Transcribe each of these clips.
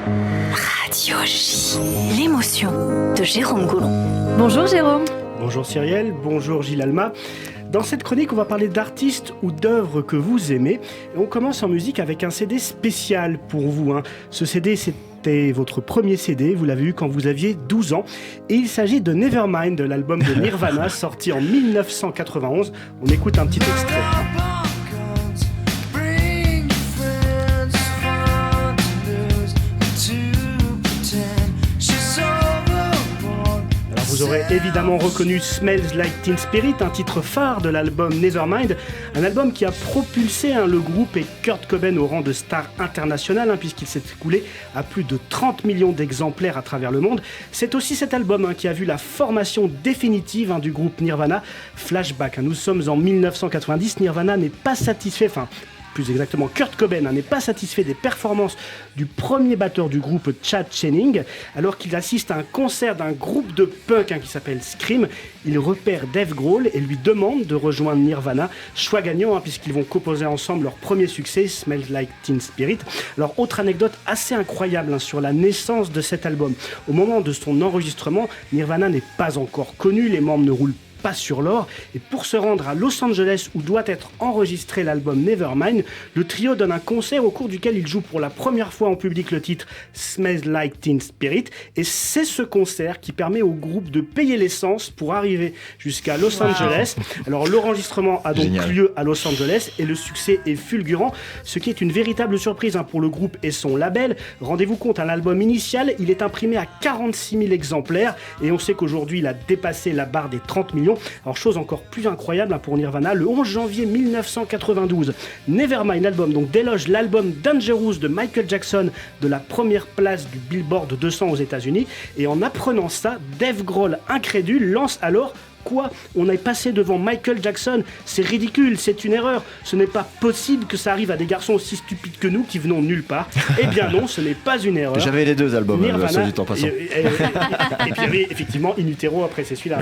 Radio J, l'émotion de Jérôme Goulon. Bonjour Jérôme. Bonjour Cyrielle, bonjour Gilles Alma. Dans cette chronique, on va parler d'artistes ou d'œuvres que vous aimez. Et on commence en musique avec un CD spécial pour vous. Ce CD, c'était votre premier CD, vous l'avez eu quand vous aviez 12 ans. Et il s'agit de Nevermind, de l'album de Nirvana, sorti en 1991. On écoute un petit extrait. Vous aurez évidemment reconnu Smells Like Teen Spirit, un titre phare de l'album Nevermind, un album qui a propulsé le groupe et Kurt Cobain au rang de star internationale, puisqu'il s'est écoulé à plus de 30 millions d'exemplaires à travers le monde. C'est aussi cet album qui a vu la formation définitive du groupe Nirvana, Flashback. Nous sommes en 1990, Nirvana n'est pas satisfait, plus exactement, Kurt Cobain n'est pas satisfait des performances du premier batteur du groupe, Chad Channing. Alors qu'il assiste à un concert d'un groupe de punk qui s'appelle Scream, il repère Dave Grohl et lui demande de rejoindre Nirvana. Choix gagnant, puisqu'ils vont composer ensemble leur premier succès, Smells Like Teen Spirit. Alors, autre anecdote assez incroyable sur la naissance de cet album. Au moment de son enregistrement, Nirvana n'est pas encore connu, les membres ne roulent pas sur l'or, et pour se rendre à Los Angeles où doit être enregistré l'album Nevermind, le trio donne un concert au cours duquel il joue pour la première fois en public le titre Smells Like Teen Spirit, et c'est ce concert qui permet au groupe de payer l'essence pour arriver jusqu'à Los Angeles. Alors l'enregistrement a donc lieu à Los Angeles et le succès est fulgurant, ce qui est une véritable surprise pour le groupe et son label. Rendez-vous compte, l'album initial, il est imprimé à 46 000 exemplaires et on sait qu'aujourd'hui il a dépassé la barre des 30 millions. Alors chose encore plus incroyable pour Nirvana, le 11 janvier 1992, Nevermind, l'album donc déloge l'album Dangerous de Michael Jackson de la première place du Billboard 200 aux États-Unis, et en apprenant ça, Dave Grohl, incrédule, lance alors: quoi ? On est passé devant Michael Jackson, c'est ridicule, c'est une erreur, ce n'est pas possible que ça arrive à des garçons aussi stupides que nous qui venons nulle part. Eh bien non, ce n'est pas une erreur. J'avais les deux albums, Nirvana, dit en passant. Et puis il y avait effectivement In Utero, après c'est celui-là.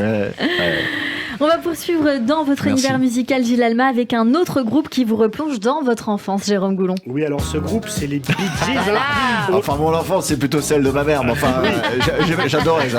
On va poursuivre dans votre univers musical, Gilles Alma, avec un autre groupe qui vous replonge dans votre enfance, Jérôme Goulon. Oui, alors ce groupe, c'est les Bee Gees. Enfin, mon enfance, c'est plutôt celle de ma mère, mais enfin, j'adorais.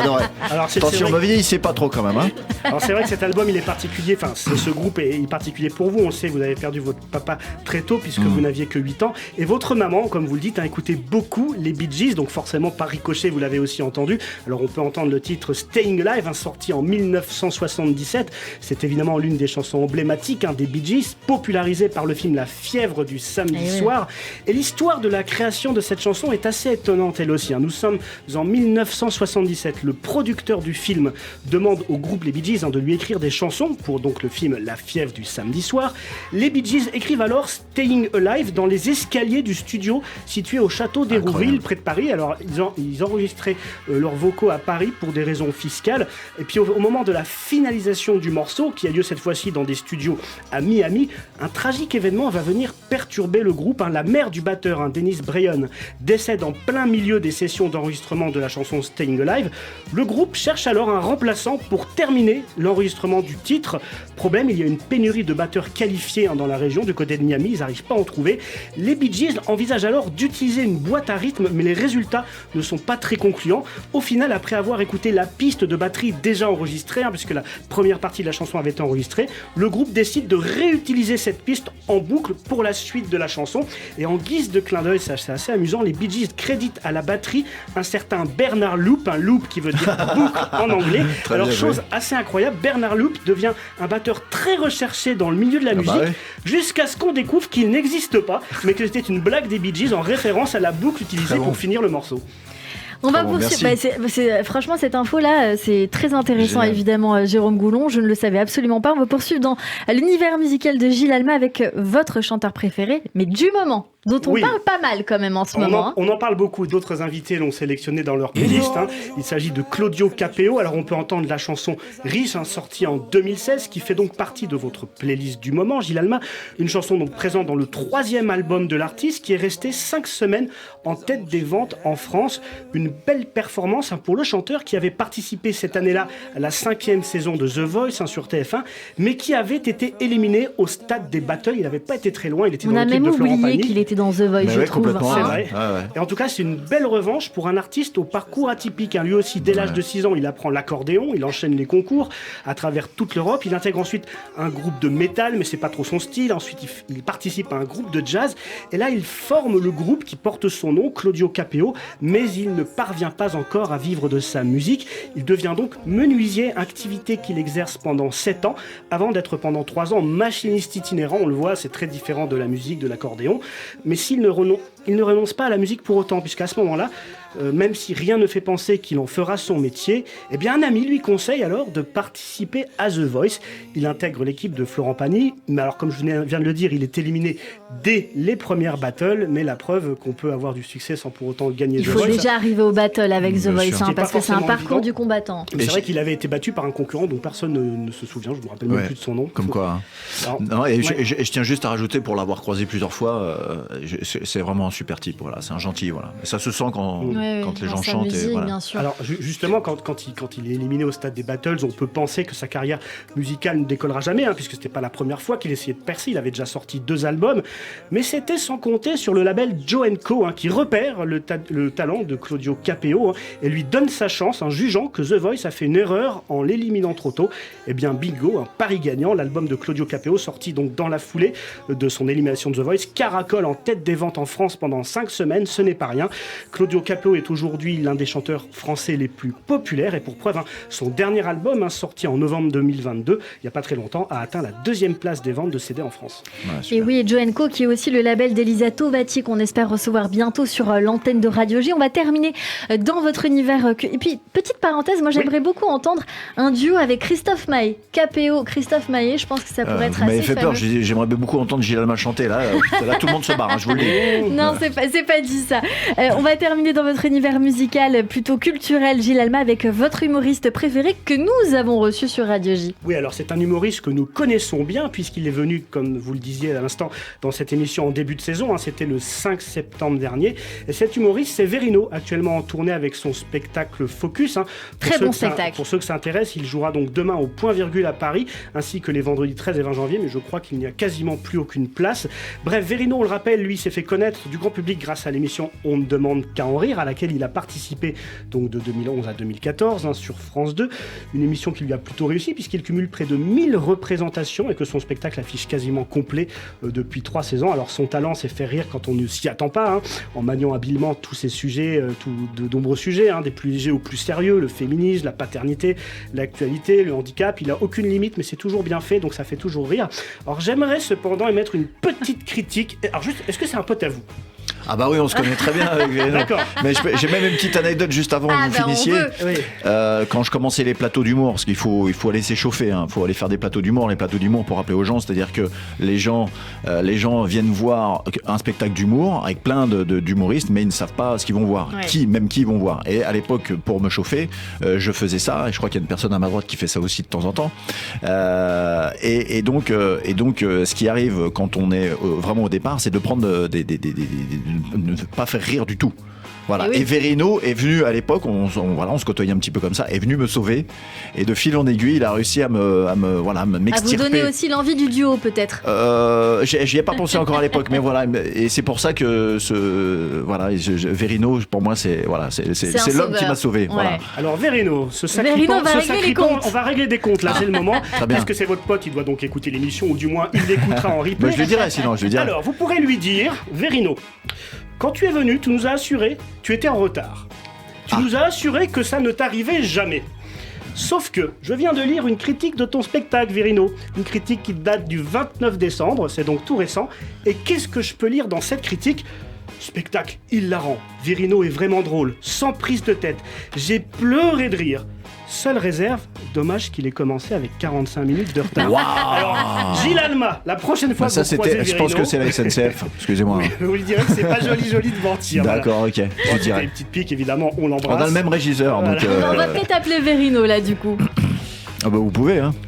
Alors, attention, me vieillissez pas trop quand même. Alors c'est vrai que cet album, il est particulier, ce groupe est particulier pour vous. On sait, vous avez perdu votre papa très tôt, puisque vous n'aviez que 8 ans. Et votre maman, comme vous le dites, a écouté beaucoup les Bee Gees, donc forcément par ricochet, vous l'avez aussi entendu. Alors on peut entendre le titre Staying Alive, sorti en 1977. C'est évidemment l'une des chansons emblématiques des Bee Gees, popularisée par le film La Fièvre du samedi soir. Et l'histoire de la création de cette chanson est assez étonnante elle aussi. Nous sommes en 1977. Le producteur du film demande au groupe les Bee Gees de lui écrire des chansons pour donc le film La Fièvre du samedi soir. Les Bee Gees écrivent alors Staying Alive dans les escaliers du studio situé au château d'Hérouville, près de Paris. Alors ils enregistraient leurs vocaux à Paris pour des raisons fiscales. Et puis au moment de la finalisation du morceau, qui a lieu cette fois-ci dans des studios à Miami, un tragique événement va venir perturber le groupe. La mère du batteur, Dennis Bryan, décède en plein milieu des sessions d'enregistrement de la chanson Staying Alive. Le groupe cherche alors un remplaçant pour terminer l'enregistrement du titre. Problème, il y a une pénurie de batteurs qualifiés dans la région, du côté de Miami, ils n'arrivent pas à en trouver. Les Bee Gees envisagent alors d'utiliser une boîte à rythme, mais les résultats ne sont pas très concluants. Au final, après avoir écouté la piste de batterie déjà enregistrée, puisque la première partie de la chanson avait été enregistrée, le groupe décide de réutiliser cette piste en boucle pour la suite de la chanson. Et en guise de clin d'œil, c'est assez amusant, les Bee Gees créditent à la batterie un certain Bernard Loop, un loop qui veut dire boucle en anglais. Alors chose assez incroyable, Bernard Loop devient un batteur très recherché dans le milieu de la musique, jusqu'à ce qu'on découvre qu'il n'existe pas, mais que c'était une blague des Bee Gees en référence à la boucle utilisée pour finir le morceau. On va poursuivre. Franchement, cette info-là, c'est très intéressant. Génial. Évidemment, Jérôme Goulon. Je ne le savais absolument pas. On va poursuivre dans l'univers musical de Gilles Alma avec votre chanteur préféré, mais du moment, dont on parle pas mal quand même en ce moment. On en parle beaucoup. D'autres invités l'ont sélectionné dans leur playlist. Il s'agit de Claudio Capeo. Alors, on peut entendre la chanson Riche, sortie en 2016, qui fait donc partie de votre playlist du moment, Gilles Alma. Une chanson donc présente dans le 3e album de l'artiste, qui est resté 5 semaines en tête des ventes en France. Une belle performance pour le chanteur qui avait participé cette année-là à la 5e saison de The Voice sur TF1, mais qui avait été éliminé au stade des battles. Il n'avait pas été très loin. Il était dans l'équipe de Florent Pagny. Qu'il était été dans The Voice, je trouve. C'est vrai. Et en tout cas, c'est une belle revanche pour un artiste au parcours atypique. Lui aussi, dès l'âge de 6 ans, il apprend l'accordéon, il enchaîne les concours à travers toute l'Europe. Il intègre ensuite un groupe de métal, mais c'est pas trop son style. Ensuite, il participe à un groupe de jazz. Et là, il forme le groupe qui porte son nom, Claudio Capeo, mais il ne parvient pas encore à vivre de sa musique. Il devient donc menuisier, activité qu'il exerce pendant 7 ans, avant d'être pendant 3 ans machiniste itinérant. On le voit, c'est très différent de la musique, de l'accordéon. Mais il ne renonce pas à la musique pour autant, puisqu'à ce moment-là, même si rien ne fait penser qu'il en fera son métier, eh bien un ami lui conseille alors de participer à The Voice. Il intègre l'équipe de Florent Pagny, mais alors comme je viens de le dire, il est éliminé dès les premières battles, mais la preuve qu'on peut avoir du succès sans pour autant gagner The Voice. Il faut déjà arriver au battle avec The Voice, parce que c'est un parcours du combattant. Mais c'est vrai qu'il avait été battu par un concurrent dont personne ne se souvient, je me rappelle même plus de son nom. Comme quoi. Alors, non, je tiens juste à rajouter, pour l'avoir croisé plusieurs fois, c'est vraiment un super type, voilà, c'est un gentil, voilà. Et ça se sent quand les gens chantent. Musique, et voilà. bien sûr. Alors justement, quand il est éliminé au stade des battles, on peut penser que sa carrière musicale ne décollera jamais, puisque c'était pas la première fois qu'il essayait de percer. Il avait déjà sorti 2 albums, mais c'était sans compter sur le label Joe & Co, qui repère le talent de Claudio Capeo et lui donne sa chance, jugeant que The Voice a fait une erreur en l'éliminant trop tôt. Eh bien bingo, un pari gagnant. L'album de Claudio Capeo, sorti donc dans la foulée de son élimination de The Voice, caracole en tête des ventes en France pendant 5 semaines. Ce n'est pas rien. Claudio Capeo est aujourd'hui l'un des chanteurs français les plus populaires, et pour preuve, son dernier album, sorti en novembre 2022, il n'y a pas très longtemps, a atteint la 2e place des ventes de CD en France. Et oui, Joe & Co, qui est aussi le label d'Elisa Tovati, qu'on espère recevoir bientôt sur l'antenne de Radio J. On va terminer dans votre univers. Et puis, petite parenthèse, moi j'aimerais beaucoup entendre un duo avec Christophe Maé. Capeo, Christophe Maé, je pense que ça pourrait être assez fait fameux. peur, j'aimerais beaucoup entendre Gilles Alma chanter, là tout le monde se barre, je vous le dis. Non, c'est pas dit ça. On va terminer dans votre univers musical plutôt culturel, Gilles Alma, avec votre humoriste préféré que nous avons reçu sur Radio J. Oui, alors c'est un humoriste que nous connaissons bien, puisqu'il est venu, comme vous le disiez à l'instant, dans cette émission en début de saison. C'était le 5 septembre dernier. Et cet humoriste, c'est Verino, actuellement en tournée avec son spectacle Focus. Très bon spectacle. Pour ceux que ça intéresse, il jouera donc demain au Point Virgule à Paris, ainsi que les vendredis 13 et 20 janvier, mais je crois qu'il n'y a quasiment plus aucune place. Bref, Verino, on le rappelle, lui s'est fait connaître du grand public grâce à l'émission On ne demande qu'à en rire, à laquelle il a participé donc de 2011 à 2014 sur France 2. Une émission qui lui a plutôt réussi, puisqu'il cumule près de 1000 représentations et que son spectacle affiche quasiment complet depuis 3 saisons. Alors son talent, c'est faire rire quand on ne s'y attend pas, en maniant habilement tous ces sujets, de nombreux sujets, des plus légers aux plus sérieux, le féminisme, la paternité, l'actualité, le handicap. Il n'a aucune limite, mais c'est toujours bien fait, donc ça fait toujours rire. Alors j'aimerais cependant émettre une petite critique. Alors juste, est-ce que c'est un pote à vous ? Ah bah oui, on se connaît très bien avec Verino. D'accord. Mais j'ai même une petite anecdote juste avant que vous finissiez. Oui. Quand je commençais les plateaux d'humour, parce qu'il faut aller s'échauffer, il faut aller faire des plateaux d'humour. Les plateaux d'humour, pour rappeler aux gens, c'est-à-dire que les gens viennent voir un spectacle d'humour avec plein d'humoristes, mais ils ne savent pas ce qu'ils vont voir, qui ils vont voir. Et à l'époque, pour me chauffer, je faisais ça, et je crois qu'il y a une personne à ma droite qui fait ça aussi de temps en temps. Et donc, ce qui arrive quand on est vraiment au départ, c'est de prendre ne pas faire rire du tout. Voilà. Et Verino est venu à l'époque, on se côtoyait un petit peu comme ça, est venu me sauver, et de fil en aiguille, il a réussi à m'extirper. À vous donner aussi l'envie du duo, peut-être. J'y ai pas pensé encore à l'époque, mais voilà, et c'est pour ça que Verino, pour moi, c'est l'homme qui m'a sauvé. Ouais. Voilà. Alors Verino, on va régler des comptes là, c'est le moment. Puisque c'est votre pote, il doit donc écouter l'émission, ou du moins il l'écoutera en replay. Mais je le dirai sinon, Alors vous pourrez lui dire, Verino, quand tu es venu, tu nous as assuré, tu étais en retard. Tu nous as assuré que ça ne t'arrivait jamais. Sauf que je viens de lire une critique de ton spectacle, Verino. Une critique qui date du 29 décembre, c'est donc tout récent. Et qu'est-ce que je peux lire dans cette critique ? Spectacle hilarant. Verino est vraiment drôle, sans prise de tête. J'ai pleuré de rire. Seule réserve, dommage qu'il ait commencé avec 45 minutes de retard. Wow. Alors, Gilles Alma, la prochaine fois que vous croisez Verino... Je pense que c'est la SNCF, excusez-moi. Vous lui direz que c'est pas joli de mentir. D'accord, ok. Je dirais. Une petite pique, évidemment, on l'embrasse. On a le même régisseur. On va peut-être appeler Verino, là, du coup. Ah bah vous pouvez,